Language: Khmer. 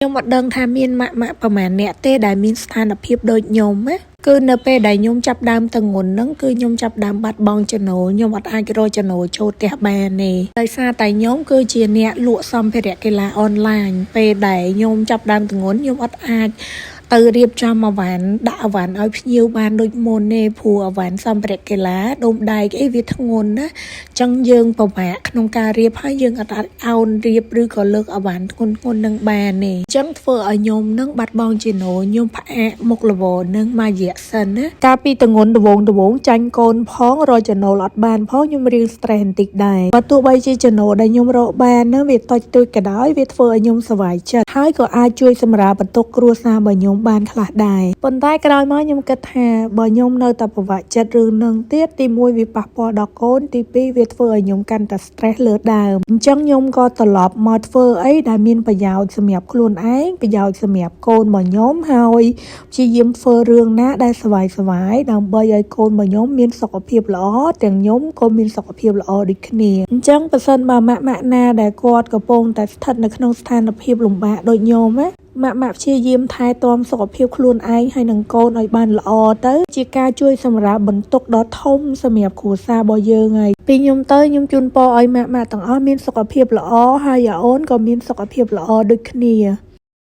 ខ្ញុំអត់ដឹងថាមានម៉ាក់ប្រហែលអ្នកទេដែលមានស្ថានភាពដូចខ្ញុំណាគឺនៅពេលដែលខ្ញុំចាប់ដើមទៅងន់ហ្នឹងគឺខ្ញុំចាប់ដើមបាត់បង់ចំណូលខ្ញុំអត់អាចរកចំណូលចូលផ្ទះបានទេដោយសារតែខ្ញុំគឺជាអ្នកលក់សម្ភារៈកីឡាអនឡាញពេលដែលខ្ញុំចាប់ដើមទៅងន់ខ្ញុំអត់អាចទៅរៀបចំអវ៉ាន់ដាក់អវ៉ាន់ឲ្យភ្ញៀវបានដូចមុនទេព្រោះអវ៉ាន់សម្ភារៈកីឡាដូមដែកអីវាធ្ងន់ណាអញ្ចឹងយើងពិបាកក្នុងការរៀបហើយយើងអត់អាចអោនរៀបឬក៏លើកអវ៉ាន់ធ្ងន់នឹងបានទេអញ្ចឹងធ្វើឲ្យខ្ញុំនឹងបាត់បង់ចំណូលខ្ញុំផ្អាកមុខល្វនឹងមួយរយៈសិនណាកាលពីទងន់ដវងចាញ់កូនផងរកចំណូលអត់បានផងខ្ញុំរៀង stress បន្តិចដែរបើទោះបីជាចំណូលដែលខ្ញុំរកបានណាវាតិចតួចក៏ដោយវាធ្វើឲ្យខ្ញុំសុវ័យចិត្តហើយក៏អាចជួយសម្រាលបន្ទុកគ្រួសាររបស់ខ្ញុំបានខ្លះដែរប៉ុន្តែក្រោយមកខ្ញុំគិតថាបើខ្ញុំនៅតែប្រវាក់ចិត្តរឿងនឹងទៀតទី1វាប៉ះពាល់ដល់កូនទី2វាធ្វើឲ្យខ្ញុំកាន់តែ stress លើដើមអញ្ចឹងខ្ញុំក៏ត្រឡប់មកធ្វើអីដែលមានប្រយោជន៍សម្រាប់ខ្លួនឯងប្រយោជន៍សម្រាប់កូនរបស់ខ្ញុំហើយព្យាយាមធ្វើរឿងណាដែលសុវ័យដើម្បីឲ្យកូនរបស់ខ្ញុំមានសុខភាពល្អទាំងខ្ញុំក៏មានសុខភាពល្អដូចគ្នាអញ្ចឹងបើសិនបើម៉ាក់ណាដែលគាត់កំពុងតែស្ថិតនៅក្នុងស្ថានភាពលំបាកដូចខ្ញុំណាម៉ាក់ព្យាយាមថែទាំសុខភាពខ្លួនឯងហើយនឹងកូនឲ្យបានល្អទៅជាការជួយសម្រាប់បន្ទុកដ៏ធំសម្រាប់គ្រួសាររបស់យើងហើយពីខ្ញុំទៅខ្ញុំជូនពរឲ្យម៉ាក់ទាំងអស់មានសុខភាពល្អហើយអូនក៏មានសុខភាពល្អដូចគ្នា